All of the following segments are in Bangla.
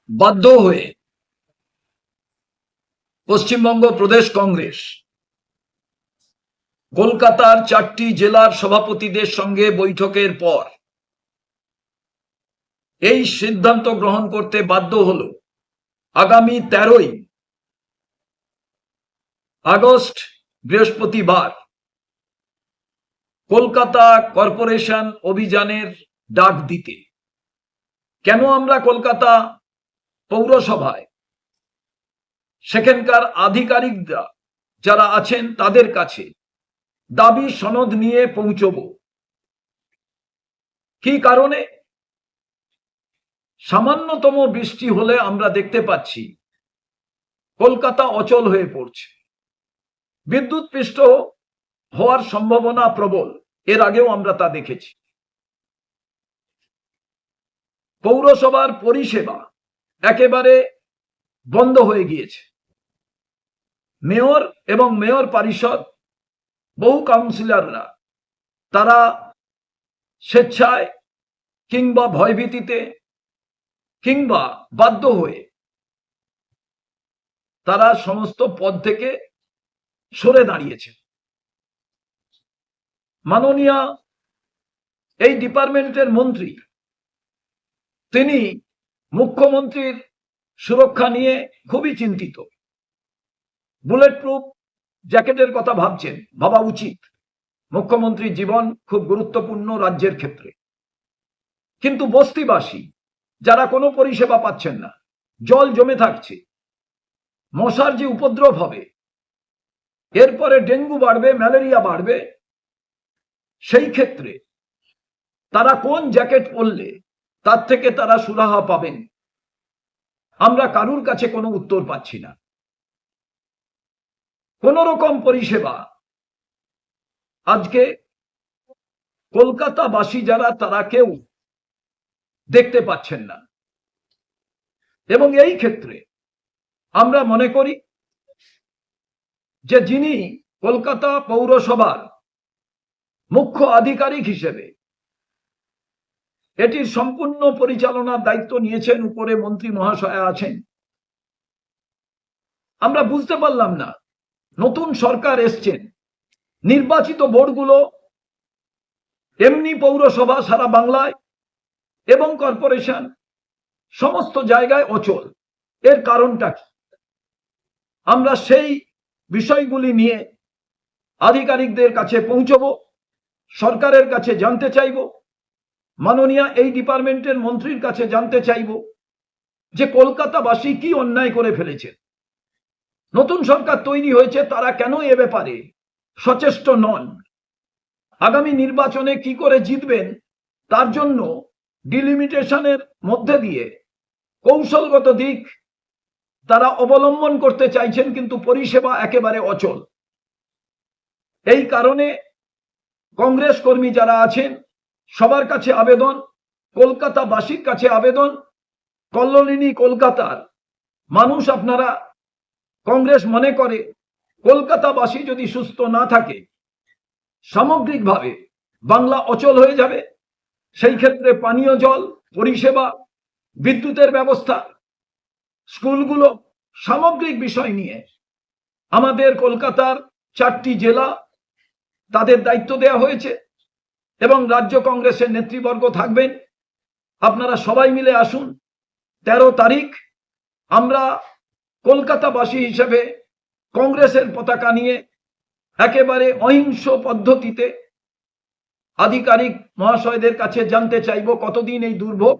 বাধ্য হয়ে পশ্চিমবঙ্গ প্রদেশ কংগ্রেস কলকাতার 4টি জেলার সভাপতিদের সঙ্গে বৈঠকের পর এই সিদ্ধান্ত গ্রহণ করতে বাধ্য হল আগামী 13ই আগস্ট বৃহস্পতিবার কলকাতা কর্পোরেশন অভিযানের ডাক দিতে। কেন আমরা কলকাতা পৌরসভায় সেখানকার আধিকারিকরা যারা আছেন তাদের কাছে দাবি সনদ নিয়ে পৌঁছব? কি কারণে? সামান্যতম বৃষ্টি হলে আমরা দেখতে পাচ্ছি কলকাতা অচল হয়ে পড়ছে, বিদ্যুৎপৃষ্ট হওয়ার সম্ভাবনা প্রবল। এর আগেও আমরা তা দেখেছি। পৌরসভার পরিষেবা একেবারে বন্ধ হয়ে গিয়েছে। মেয়র এবং মেয়র পরিষদ, বহু কাউন্সিলররা তারা স্বেচ্ছায় কিংবা ভয়ভীতিতে কিংবা বাধ্য হয়ে তারা সমস্ত পদ থেকে সরে দাঁড়িয়েছে। মাননীয় এই ডিপার্টমেন্টের মন্ত্রী তিনি মুখ্যমন্ত্রীর সুরক্ষা নিয়ে খুবই চিন্তিত। বুলেট প্রুফ জ্যাকেটের কথা ভাবছেন, ভাবা উচিত। মুখ্যমন্ত্রীর জীবন খুব গুরুত্বপূর্ণ রাজ্যের ক্ষেত্রে। কিন্তু বস্তিবাসী যারা কোনো পরিষেবা পাচ্ছেন না, জল জমে থাকছে, মশার যে উপদ্রব হবে, এরপরে ডেঙ্গু বাড়বে, ম্যালেরিয়া বাড়বে, সেই ক্ষেত্রে তারা কোন জ্যাকেট পরলে তার থেকে তারা সুরাহা পাবেন, আমরা কারুর কাছে কোনো উত্তর পাচ্ছি না। কোন রকম পরিষেবা আজকে কলকাতাবাসী যারা তারা কেউ দেখতে পাচ্ছেন না। এবং এই ক্ষেত্রে আমরা মনে করি যে যিনি কলকাতা পৌরসভার মুখ্য আধিকারিক হিসেবে এটির সম্পূর্ণ পরিচালনার দায়িত্ব নিয়েছেন, উপরে মন্ত্রী মহাশয় আছেন, আমরা বুঝতে পারলাম না, নতুন সরকার এসছেন, নির্বাচিত বোর্ডগুলো এমনি পৌরসভা সারা বাংলায় এবং কর্পোরেশন সমস্ত জায়গায় অচল। এর কারণটা কি? আমরা সেই বিষয়গুলি নিয়ে আধিকারিকদের কাছে পৌঁছব, সরকারের কাছে জানতে চাইব, মাননীয় এই ডিপার্টমেন্টের মন্ত্রীর কাছে জানতে চাইব যে কলকাতাবাসী কি অন্যায় করে ফেলেছেন। নতুন সরকার তৈরি হয়েছে, তারা কেন এ ব্যাপারে সচেষ্ট নন? আগামী নির্বাচনে কি করে জিতবেন তার জন্য ডিলিমিটেশনের মধ্যে দিয়ে কৌশলগত দিক তারা অবলম্বন করতে চাইছেন, কিন্তু পরিষেবা একেবারে অচল। এই কারণে কংগ্রেস কর্মী যারা আছেন সবার কাছে আবেদন, কলকাতাবাসীর কাছে আবেদন, কল্লোলিনী কলকাতার মানুষ আপনারা, কংগ্রেস মনে করে কলকাতাবাসী যদি সুস্থ না থাকে সামগ্রিকভাবে বাংলা অচল হয়ে যাবে। সেই ক্ষেত্রে পানীয় জল পরিষেবা, বিদ্যুতের ব্যবস্থা, স্কুলগুলো, সামগ্রিক বিষয় নিয়ে আমাদের কলকাতার 4টি জেলা তাদের দায়িত্ব দেওয়া হয়েছে এবং রাজ্য কংগ্রেসের নেতৃবর্গ থাকবেন। আপনারা সবাই মিলে আসুন। 13 তারিখ আমরা কলকাতাবাসী হিসেবে কংগ্রেসের পতাকা নিয়ে একেবারে অহিংস পদ্ধতিতে আধিকারিক মহাশয়দের কাছে জানতে চাইব কতদিন এই দুর্ভোগ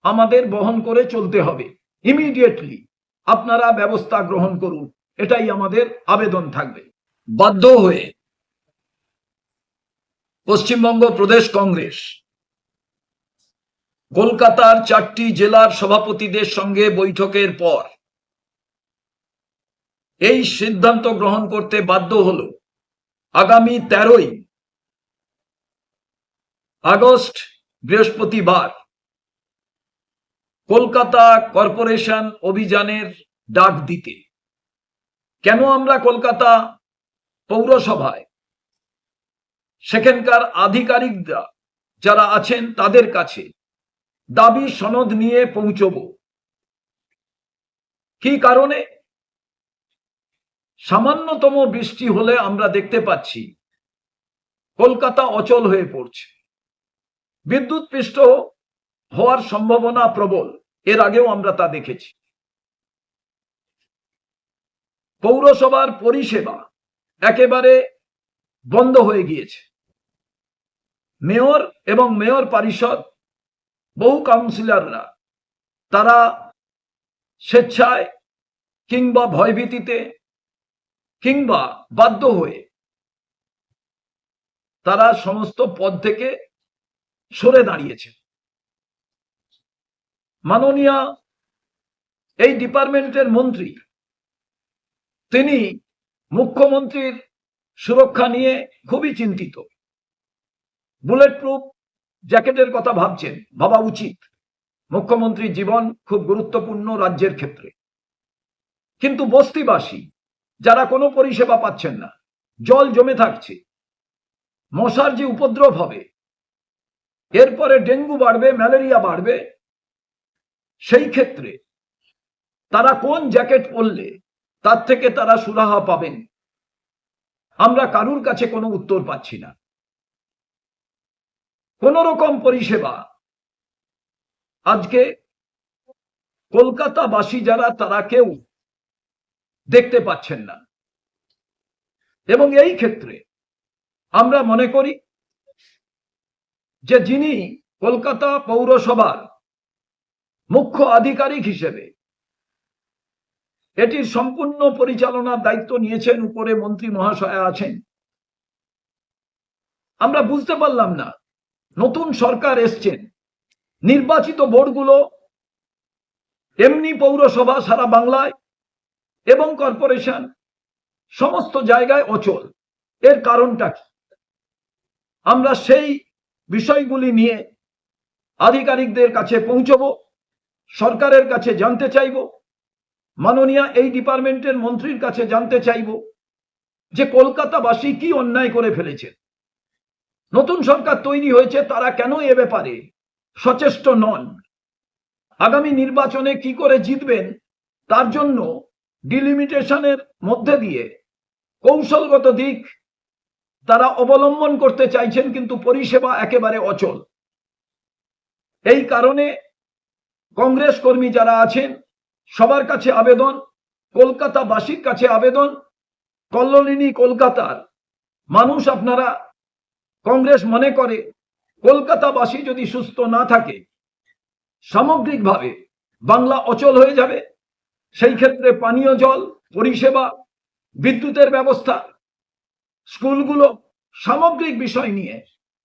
আমাদের বহন করে চলতে হবে। ইমিডিয়েটলি আপনারা ব্যবস্থা গ্রহণ করুন, এটাই আমাদের আবেদন থাকবে। বাধ্য হয়ে পশ্চিমবঙ্গ প্রদেশ কংগ্রেস কলকাতার 4টি জেলার সভাপতিদের সঙ্গে বৈঠকের পর এই সিদ্ধান্ত গ্রহণ করতে বাধ্য হল আগামী 13ই আগস্ট বৃহস্পতিবার কলকাতা কর্পোরেশন অভিযানের ডাক দিতে। কেন আমরা কলকাতা পৌরসভায় সেখানকার আধিকারিকরা যারা আছেন তাদের কাছে দাবি সনদ নিয়ে পৌঁছব? কি কারণে? সামান্যতম বৃষ্টি হলে আমরা দেখতে পাচ্ছি কলকাতা অচল হয়ে পড়ছে, বিদ্যুৎপৃষ্ট হওয়ার সম্ভাবনা প্রবল। এর আগেও আমরা তা দেখেছি। পৌরসভার পরিষেবা একেবারে বন্ধ হয়ে গিয়েছে। মেয়র এবং মেয়র পরিষদ, বহু কাউন্সিলররা তারা স্বেচ্ছায় কিংবা ভয়ভীতিতে কিংবা বাধ্য হয়ে তারা সমস্ত পদ থেকে সরে দাঁড়িয়েছে। মাননীয় এই ডিপার্টমেন্টের মন্ত্রী, তিনি মুখ্যমন্ত্রীর সুরক্ষা নিয়ে খুবই চিন্তিত। বুলেট প্রুফ জ্যাকেটের কথা ভাবছেন, ভাবা উচিত। মুখ্যমন্ত্রীর জীবন খুব গুরুত্বপূর্ণ রাজ্যের ক্ষেত্রে। কিন্তু বস্তিবাসী যারা কোনো পরিষেবা পাচ্ছেন না, জল জমে থাকছে, মশার যে উপদ্রব হবে, এরপরে ডেঙ্গু বাড়বে, ম্যালেরিয়া বাড়বে, সেই ক্ষেত্রে তারা কোন জ্যাকেট পরলে তার থেকে তারা সুরাহা পাবেন, আমরা কারুর কাছে কোনো উত্তর পাচ্ছি না। কোন রকম পরিষেবা আজকে কলকাতাবাসী যারা, তারা কেউ দেখতে পাচ্ছেন না। এবং এই ক্ষেত্রে আমরা মনে করি যে যিনি কলকাতা পৌরসভার মুখ্য আধিকারিক হিসেবে এটির সম্পূর্ণ পরিচালনার দায়িত্ব নিয়েছেন, উপরে মন্ত্রী মহাশয় আছেন, আমরা বুঝতে পারলাম না, নতুন সরকার এসছেন, নির্বাচিত বোর্ডগুলো এমনি পৌরসভা সারা বাংলায় এবং কর্পোরেশন সমস্ত জায়গায় অচল। এর কারণটা কি? আমরা সেই বিষয়গুলি নিয়ে আধিকারিকদের কাছে পৌঁছব, সরকারের কাছে জানতে চাইব, মাননীয় এই ডিপার্টমেন্টের মন্ত্রীর কাছে জানতে চাইব যে কলকাতাবাসী কি অন্যায় করে ফেলেছে। নতুন সরকার তৈরি হয়েছে, তারা কেন এ ব্যাপারে সচেষ্ট নন? আগামী নির্বাচনে কি করে জিতবেন তার জন্য ডিলিমিটেশনের মধ্যে দিয়ে কৌশলগত দিক তারা অবলম্বন করতে চাইছেন, কিন্তু পরিষেবা একেবারে অচল। এই কারণে কংগ্রেস কর্মী যারা আছেন, সবার কাছে আবেদন, কলকাতাবাসীর কাছে আবেদন, কল্লোলিনী কলকাতার মানুষ আপনারা, কংগ্রেস মনে করে কলকাতাবাসী যদি সুস্থ না থাকে, সামগ্রিকভাবে বাংলা অচল হয়ে যাবে। সেই ক্ষেত্রে পানীয় জল পরিষেবা, বিদ্যুতের ব্যবস্থা, স্কুলগুলো, সামগ্রিক বিষয় নিয়ে